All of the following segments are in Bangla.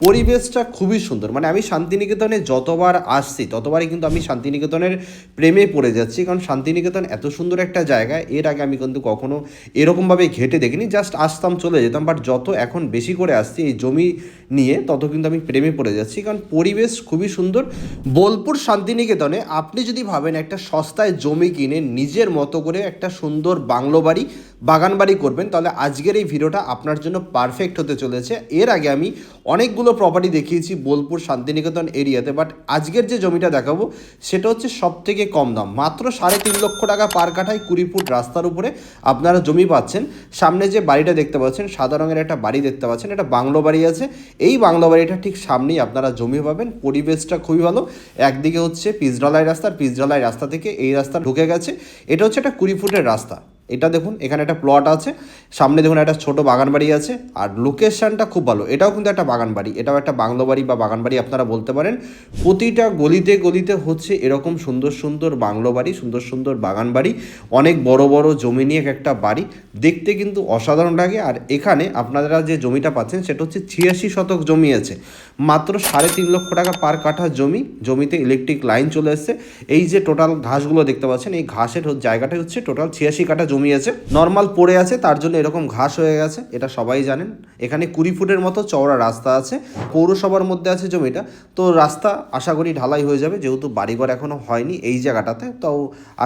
পরিবেশটা খুবই সুন্দর। মানে আমি শান্তিনিকেতনে যতবার আসছি ততবারই কিন্তু আমি শান্তিনিকেতনের প্রেমে পড়ে যাচ্ছি, কারণ শান্তিনিকেতন এত সুন্দর একটা জায়গা, এর আগে আমি কিন্তু কখনো এরকমভাবে ঘেঁটে দেখিনি। জাস্ট আসতাম চলে যেতাম, বাট যত এখন বেশি করে আসছি এই জমি নিয়ে তত কিন্তু আমি প্রেমে পড়ে যাচ্ছি, কারণ পরিবেশ খুবই সুন্দর। বোলপুর শান্তিনিকেতনে আপনি যদি ভাবেন একটা সস্তায় জমি কিনে নিজের মতো করে একটা সুন্দর বাংলো বাড়ি, বাগান বাড়ি করবেন, তাহলে আজকের এই ভিডিওটা আপনার জন্য পারফেক্ট হতে চলেছে। এর আগে আমি অনেকগুলো প্রপার্টি দেখিয়েছি বোলপুর শান্তিনিকেতন এরিয়াতে, বাট আজকের যে জমিটা দেখাবো সেটা হচ্ছে সব থেকে কম দাম, মাত্র 3.5 লক্ষ টাকা পার কাঠায় 20 ফুট রাস্তার উপরে আপনারা জমি পাচ্ছেন। সামনে যে বাড়িটা দেখতে পাচ্ছেন, সাদা রঙের একটা বাড়ি দেখতে পাচ্ছেন, এটা বাংলো বাড়ি আছে। এই বাংলো বাড়িটা ঠিক সামনেই আপনারা জমি পাবেন। পরিবেশটা খুবই ভালো। একদিকে হচ্ছে পিচঢালাই রাস্তা, আর পিচঢালাই রাস্তা থেকে এই রাস্তা ঢুকে গেছে। এটা হচ্ছে একটা 20 ফুটের রাস্তা। এটা দেখুন, এখানে একটা প্লট আছে, সামনে দেখুন একটা ছোট বাগান বাড়ি আছে, আর লোকেশনটা খুব ভালো। এটাও কিন্তু একটা বাগান বাড়ি, এটাও একটা বাংলো বাড়ি বা বাগান বাড়ি আপনারা বলতে পারেন। প্রতিটা গলিতে গলিতে হচ্ছে এরকম সুন্দর সুন্দর বাংলো বাড়ি, সুন্দর সুন্দর বাগান বাড়ি, অনেক বড় বড় জমি নিয়ে একটা বাড়ি, দেখতে কিন্তু অসাধারণ লাগে। আর এখানে আপনারা যে জমিটা পাচ্ছেন সেটা হচ্ছে 86 শতক জমি আছে, মাত্র 3.5 লক্ষ টাকা পার কাঠা জমি। জমিতে ইলেকট্রিক লাইন চলে এসছে। এই যে টোটাল ঘাসগুলো দেখতে পাচ্ছেন, এই ঘাসের জায়গাটা হচ্ছে টোটাল 86 কাঠা জমি আছে, নর্মাল পড়ে আছে তার জন্য এরকম ঘাস হয়ে গেছে, এটা সবাই জানেন। এখানে 20 ফুটের মতো চওড়া রাস্তা আছে, পৌরসভার মধ্যে আছে জমিটা। তো রাস্তা আশা করি ঢালাই হয়ে যাবে, যেহেতু বাড়িঘর এখনও হয়নি এই জায়গাটাতে, তো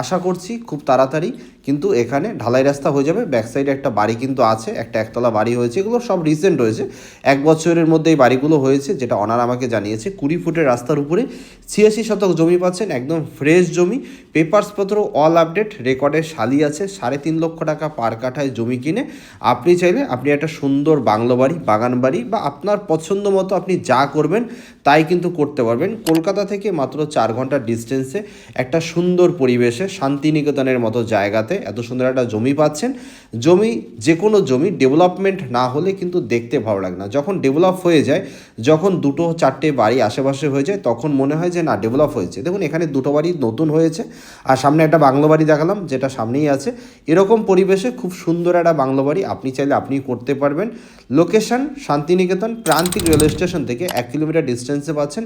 আশা করছি খুব তাড়াতাড়ি কিন্তু এখানে ঢালাই রাস্তা হয়ে যাবে। ব্যাক সাইডে একটা বাড়ি কিন্তু আছে, একটা একতলা বাড়ি হয়েছে, এগুলো সব রিসেন্ট হয়েছে, 1 বছরের মধ্যে এই বাড়িগুলো হয়েছে, যেটা অনার আমাকে জানিয়েছে। 20 ফুটের রাস্তার উপরে 86 শতক জমি পাচ্ছেন, একদম ফ্রেশ জমি, পেপারসপত্র অল আপডেট, রেকর্ডের শালি আছে। 3.5 লক্ষ টাকা পার কাঠায় জমি কিনে আপনি চাইলে আপনি একটা সুন্দর বাংলো বাড়ি, বাগান বাড়ি বা আপনার পছন্দ মতো আপনি যা করবেন তাই কিন্তু করতে পারবেন। কলকাতা থেকে মাত্র 4 ঘন্টার ডিস্টেন্সে একটা সুন্দর পরিবেশে শান্তিনিকেতনের মতো জায়গাতে এত সুন্দর একটা জমি পাচ্ছেন। জমি, যে কোনো জমি ডেভেলপমেন্ট না হলে কিন্তু দেখতে ভালো লাগে না। যখন ডেভেলপ হয়ে যায়, যখন 2-4টে বাড়ি আশেপাশে হয়ে যায়, তখন মনে হয় যে না ডেভেলপ হয়েছে। দেখুন এখানে 2টো বাড়ি নতুন হয়েছে, আর সামনে একটা বাংলো বাড়ি দেখালাম যেটা সামনেই আছে। এরকম পরিবেশে খুব সুন্দর একটা বাংলো বাড়ি আপনি চাইলে আপনি করতে পারবেন। লোকেশন শান্তিনিকেতন প্রান্তিক রেলওয়ে স্টেশন থেকে 1 কিলোমিটার ডিস্টেন্সে পাচ্ছেন।